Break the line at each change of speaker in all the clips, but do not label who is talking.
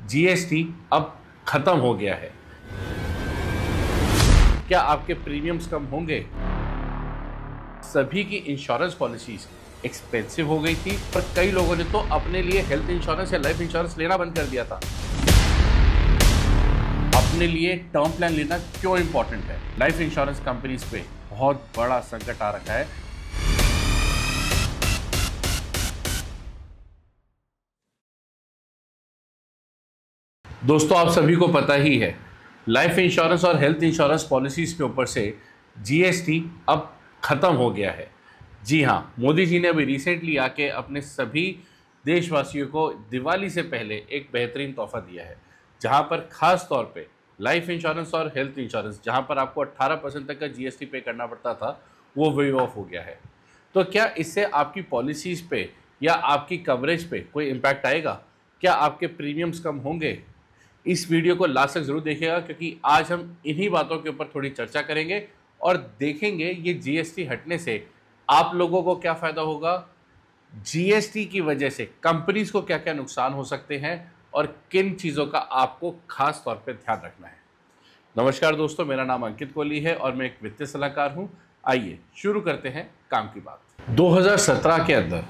GST अब खत्म हो गया है। क्या आपके प्रीमियम्स कम होंगे? सभी की इंश्योरेंस पॉलिसीज एक्सपेंसिव हो गई थी और कई लोगों ने तो अपने लिए हेल्थ इंश्योरेंस या लाइफ इंश्योरेंस लेना बंद कर दिया था। अपने लिए टर्म प्लान लेना क्यों इंपॉर्टेंट है? लाइफ इंश्योरेंस कंपनीज पे बहुत बड़ा संकट आ रखा है। दोस्तों, आप सभी को पता ही है, लाइफ इंश्योरेंस और हेल्थ इंश्योरेंस पॉलिसीज के ऊपर से जीएसटी अब खत्म हो गया है। जी हाँ, मोदी जी ने अभी रिसेंटली आके अपने सभी देशवासियों को दिवाली से पहले एक बेहतरीन तोहफा दिया है, जहां पर खास तौर पे लाइफ इंश्योरेंस और हेल्थ इंश्योरेंस, जहां पर आपको 18% तक का जीएसटी पे करना पड़ता था, वो वेव ऑफ हो गया है। तो क्या इससे आपकी पॉलिसीज पे या आपकी कवरेज पे कोई इम्पैक्ट आएगा? क्या आपके प्रीमियम्स कम होंगे? इस वीडियो को लास्ट तक जरूर देखिएगा, क्योंकि आज हम इन्हीं बातों के ऊपर थोड़ी चर्चा करेंगे और देखेंगे ये जीएसटी हटने से आप लोगों को क्या फायदा होगा, जीएसटी की वजह से कंपनीज को क्या क्या नुकसान हो सकते हैं और किन चीज़ों का आपको खास तौर पे ध्यान रखना है। नमस्कार दोस्तों, मेरा नाम अंकित कोहली है और मैं एक वित्तीय सलाहकार हूं। आइए शुरू करते हैं काम की बात। 2017 के अंदर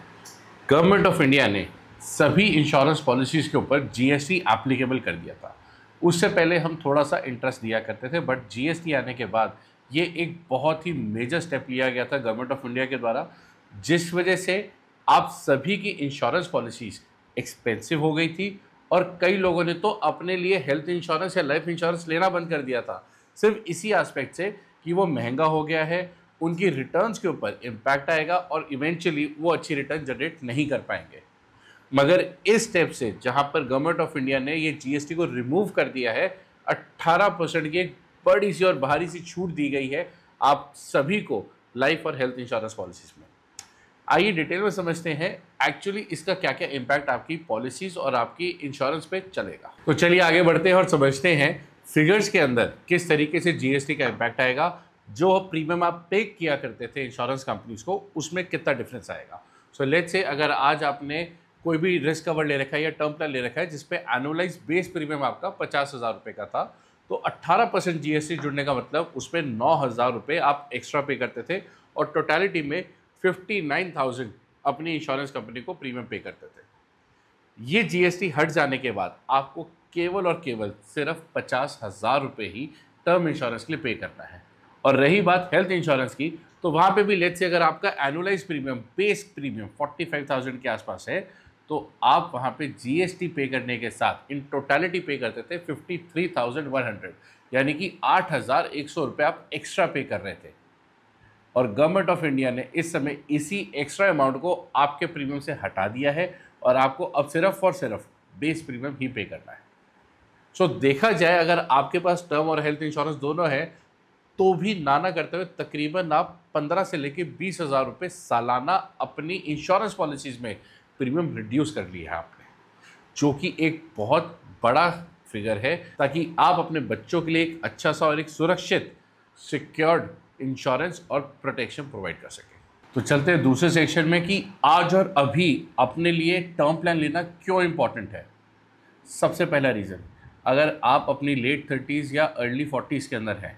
गवर्नमेंट ऑफ इंडिया ने सभी इंश्योरेंस पॉलिसीज़ के ऊपर जीएसटी एप्लीकेबल कर दिया था। उससे पहले हम थोड़ा सा इंटरेस्ट दिया करते थे, बट जीएसटी आने के बाद ये एक बहुत ही मेजर स्टेप लिया गया था गवर्नमेंट ऑफ इंडिया के द्वारा, जिस वजह से आप सभी की इंश्योरेंस पॉलिसीज़ एक्सपेंसिव हो गई थी और कई लोगों ने तो अपने लिए हेल्थ इंश्योरेंस या लाइफ इंश्योरेंस लेना बंद कर दिया था, सिर्फ इसी एस्पेक्ट से कि वो महंगा हो गया है, उनकी रिटर्न्स के ऊपर इम्पैक्ट आएगा और इवेंचुअली वो अच्छी रिटर्न जनरेट नहीं कर पाएंगे। मगर इस स्टेप से, जहां पर गवर्नमेंट ऑफ इंडिया ने ये जीएसटी को रिमूव कर दिया है, 18% की एक बड़ी सी और भारी सी छूट दी गई है आप सभी को लाइफ और हेल्थ इंश्योरेंस पॉलिसीज में। आइए डिटेल में समझते हैं एक्चुअली इसका क्या क्या इम्पैक्ट आपकी पॉलिसीज और आपकी इंश्योरेंस पे चलेगा। तो चलिए आगे बढ़ते हैं और समझते हैं फिगर्स के अंदर किस तरीके से जीएसटी का इम्पैक्ट आएगा। जो प्रीमियम आप पे किया करते थे इंश्योरेंस कंपनीज को, उसमें कितना डिफरेंस आएगा। सो लेट्स से अगर आज आपने कोई भी रिस्क कवर ले रखा है या टर्म प्लान ले रखा है जिसपे एनुअलाइज बेस प्रीमियम आपका 50,000 रुपये का था, तो 18% जीएसटी जुड़ने का मतलब उसमें 9,000 रुपये आप एक्स्ट्रा पे करते थे और टोटलिटी में 59,000 अपनी इंश्योरेंस कंपनी को प्रीमियम पे करते थे। ये जीएसटी हट जाने के बाद आपको केवल और केवल सिर्फ 50,000 रुपये ही टर्म इंश्योरेंस के लिए पे करना है। और रही बात हेल्थ इंश्योरेंस की, तो वहाँ पे भी लेट्स से अगर आपका एनुअलाइज प्रीमियम बेस प्रीमियम 45,000 के आसपास है, तो आप वहाँ पे जीएसटी पे करने के साथ इन टोटलिटी पे करते थे 53,100, यानी कि 8,100 रुपये आप एक्स्ट्रा पे कर रहे थे। और गवर्नमेंट ऑफ इंडिया ने इस समय इसी एक्स्ट्रा अमाउंट को आपके प्रीमियम से हटा दिया है और आपको अब सिर्फ और सिर्फ बेस प्रीमियम ही पे करना है। सो देखा जाए, अगर आपके पास टर्म और हेल्थ इंश्योरेंस दोनों है, तो भी नाना करते हुए तकरीबन आप 15 से लेकर 20,000 रुपये सालाना अपनी इंश्योरेंस पॉलिसीज़ में प्रीमियम रिड्यूस कर लिया है आपने, जो कि एक बहुत बड़ा फिगर है, ताकि आप अपने बच्चों के लिए एक अच्छा सा और एक सुरक्षित सिक्योर्ड इंश्योरेंस और प्रोटेक्शन प्रोवाइड कर सकें। तो चलते हैं दूसरे सेक्शन में कि आज और अभी अपने लिए टर्म प्लान लेना क्यों इंपॉर्टेंट है। सबसे पहला रीज़न, अगर आप अपनी लेट 30s या अर्ली 40s के अंदर हैं,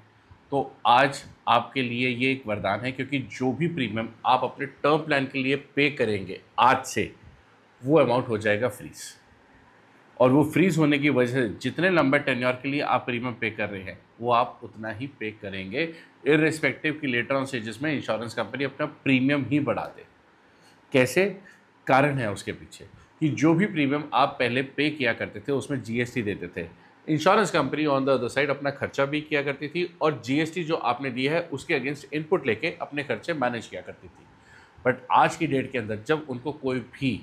तो आज आपके लिए ये एक वरदान है, क्योंकि जो भी प्रीमियम आप अपने टर्म प्लान के लिए पे करेंगे आज से, वो अमाउंट हो जाएगा फ्रीज। और वो फ्रीज होने की वजह से जितने लंबे टेन्योर के लिए आप प्रीमियम पे कर रहे हैं, वो आप उतना ही पे करेंगे, इर्रिस्पेक्टिव की लेटर ऑन स्टेजेस में इंश्योरेंस कंपनी अपना प्रीमियम ही बढ़ा दे। कैसे? कारण है उसके पीछे कि जो भी प्रीमियम आप पहले पे किया करते थे उसमें जीएसटी देते थे, insurance company on the other side अपना खर्चा भी किया करती थी और जीएसटी जो आपने दिया है उसके अगेंस्ट इनपुट लेके अपने खर्चे मैनेज किया करती थी। बट आज की डेट के अंदर जब उनको कोई भी,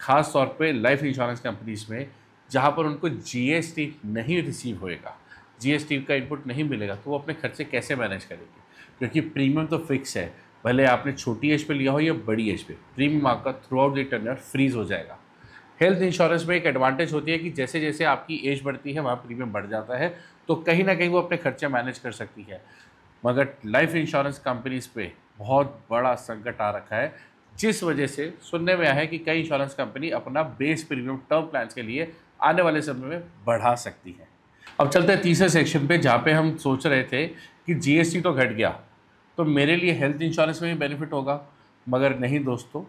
खास तौर पे लाइफ इंश्योरेंस कंपनीज में, जहाँ पर उनको जीएसटी नहीं रिसीव होएगा, जीएसटी का इनपुट नहीं मिलेगा, तो वो अपने खर्चे कैसे मैनेज करेंगे? क्योंकि प्रीमियम तो फिक्स है, भले आपने छोटी एज पे लिया हो या बड़ी एज पे, प्रीमियम आपका throughout the tenure freeze हो जाएगा। हेल्थ इंश्योरेंस में एक एडवांटेज होती है कि जैसे जैसे आपकी एज बढ़ती है वहाँ प्रीमियम बढ़ जाता है, तो कहीं ना कहीं वो अपने खर्चे मैनेज कर सकती है। मगर लाइफ इंश्योरेंस कंपनीज पे बहुत बड़ा संकट आ रखा है, जिस वजह से सुनने में आया है कि कई इंश्योरेंस कंपनी अपना बेस प्रीमियम टर्म प्लान्स के लिए आने वाले समय में बढ़ा सकती हैं। अब चलते हैं तीसरे सेक्शन पे, जहाँ पे हम सोच रहे थे कि जीएसटी तो घट गया तो मेरे लिए हेल्थ इंश्योरेंस में भी बेनिफिट होगा, मगर नहीं दोस्तों।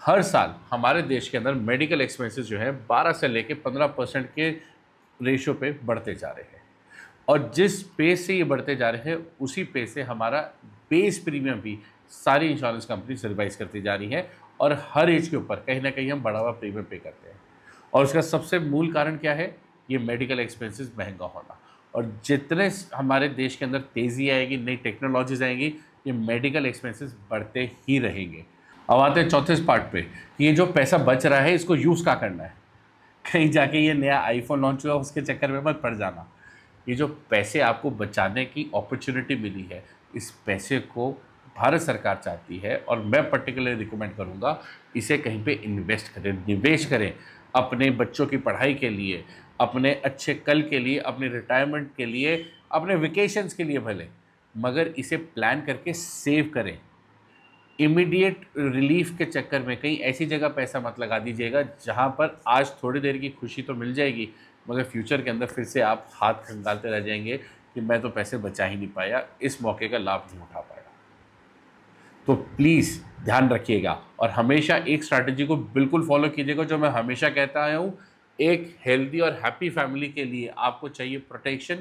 हर साल हमारे देश के अंदर मेडिकल एक्सपेंसेस जो है 12 से लेके 15% के रेशो पे बढ़ते जा रहे हैं, और जिस पेस से ये बढ़ते जा रहे हैं उसी पेस से हमारा बेस प्रीमियम भी सारी इंश्योरेंस कंपनी रिवाइज करती जा रही है, और हर एज के ऊपर कहीं ना कहीं हम बढ़ा हुआ प्रीमियम पे करते हैं। और उसका सबसे मूल कारण क्या है? ये मेडिकल एक्सपेंसेस महंगा होना। और जितने हमारे देश के अंदर तेज़ी आएगी, नई टेक्नोलॉजीज आएंगी, ये मेडिकल एक्सपेंसेस बढ़ते ही रहेंगे। अब आते हैं चौथे पार्ट पे कि ये जो पैसा बच रहा है इसको यूज़ क्या करना है। कहीं जाके ये नया आईफोन लॉन्च हुआ उसके चक्कर में मत पड़ जाना। ये जो पैसे आपको बचाने की अपॉर्चुनिटी मिली है, इस पैसे को भारत सरकार चाहती है, और मैं पर्टिकुलरली रिकमेंड करूँगा इसे कहीं पे इन्वेस्ट करें, निवेश करें, अपने बच्चों की पढ़ाई के लिए, अपने अच्छे कल के लिए, अपने रिटायरमेंट के लिए, अपने वेकेशंस के लिए भले, मगर इसे प्लान करके सेव करें। इमीडिएट रिलीफ के चक्कर में कहीं ऐसी जगह पैसा मत लगा दीजिएगा जहां पर आज थोड़ी देर की खुशी तो मिल जाएगी, मगर फ्यूचर के अंदर फिर से आप हाथ खंगालते रह जाएंगे कि मैं तो पैसे बचा ही नहीं पाया, इस मौके का लाभ नहीं उठा पाया। तो प्लीज़ ध्यान रखिएगा, और हमेशा एक स्ट्रैटेजी को बिल्कुल फॉलो कीजिएगा जो मैं हमेशा कहता आया हूँ। एक हेल्दी और हैप्पी फैमिली के लिए आपको चाहिए protection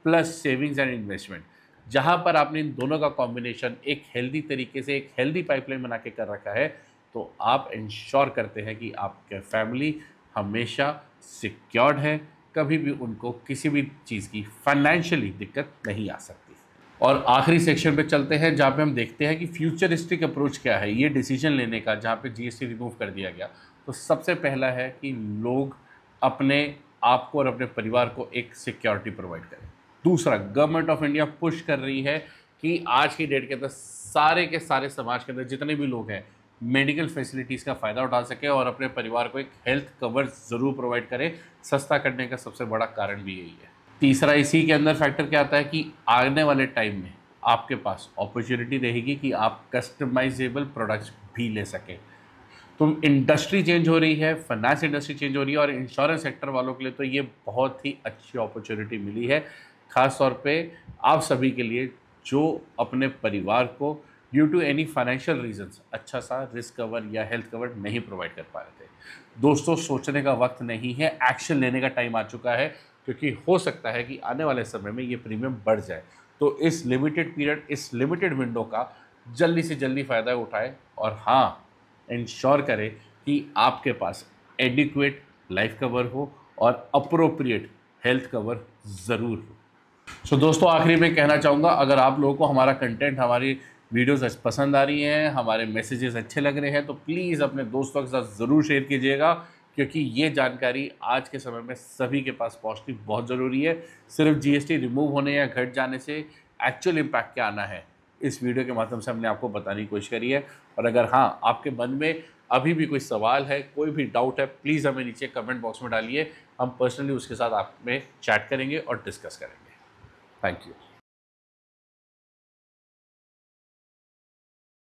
plus savings and investment. जहाँ पर आपने इन दोनों का कॉम्बिनेशन एक हेल्दी तरीके से, एक हेल्दी पाइपलाइन बना के कर रखा है, तो आप इंश्योर करते हैं कि आपके फैमिली हमेशा सिक्योर्ड है, कभी भी उनको किसी भी चीज़ की फाइनेंशियली दिक्कत नहीं आ सकती। और आखिरी सेक्शन पे चलते हैं जहाँ पे हम देखते हैं कि फ्यूचरिस्टिक अप्रोच क्या है ये डिसीजन लेने का, जहाँ पे जीएसटी रिमूव कर दिया गया। तो सबसे पहला है कि लोग अपने आप को और अपने परिवार को एक सिक्योरिटी प्रोवाइड करें। दूसरा, गवर्नमेंट ऑफ इंडिया पुश कर रही है कि आज की डेट के अंदर सारे के सारे समाज के अंदर जितने भी लोग हैं मेडिकल फैसिलिटीज़ का फ़ायदा उठा सके और अपने परिवार को एक हेल्थ कवर ज़रूर प्रोवाइड करें। सस्ता करने का सबसे बड़ा कारण भी यही है। तीसरा, इसी के अंदर फैक्टर क्या आता है कि आने वाले टाइम में आपके पास अपॉर्चुनिटी रहेगी कि आप कस्टमाइजेबल प्रोडक्ट्स भी ले सकें। तो इंडस्ट्री चेंज हो रही है, फाइनेंस इंडस्ट्री चेंज हो रही है, और इंश्योरेंस सेक्टर वालों के लिए तो ये बहुत ही अच्छी अपॉर्चुनिटी मिली है, ख़ास तौर पे आप सभी के लिए जो अपने परिवार को due to any financial reasons अच्छा सा रिस्क कवर या हेल्थ कवर नहीं प्रोवाइड कर पा रहे थे। दोस्तों, सोचने का वक्त नहीं है, एक्शन लेने का टाइम आ चुका है, क्योंकि हो सकता है कि आने वाले समय में ये प्रीमियम बढ़ जाए। तो इस लिमिटेड पीरियड, इस लिमिटेड विंडो का जल्दी से जल्दी फ़ायदा उठाएं, और हाँ, इंश्योर करें कि आपके पास एडिक्वेट लाइफ कवर हो और अप्रोप्रिएट हेल्थ कवर ज़रूर हो। सो दोस्तों, आखिरी में कहना चाहूँगा, अगर आप लोगों को हमारा कंटेंट, हमारी वीडियोस पसंद आ रही हैं, हमारे मैसेजेस अच्छे लग रहे हैं, तो प्लीज़ अपने दोस्तों के साथ ज़रूर शेयर कीजिएगा, क्योंकि ये जानकारी आज के समय में सभी के पास पहुंचनी बहुत ज़रूरी है। सिर्फ जीएसटी रिमूव होने या घट जाने से एक्चुअल इम्पैक्ट क्या आना है, इस वीडियो के माध्यम से हमने आपको बताने की कोशिश करी है। और अगर हाँ, आपके मन में अभी भी कोई सवाल है, कोई भी डाउट है, प्लीज़ हमें नीचे कमेंट बॉक्स में डालिए। हम पर्सनली उसके साथ आप में चैट करेंगे और डिस्कस करेंगे। Thank you.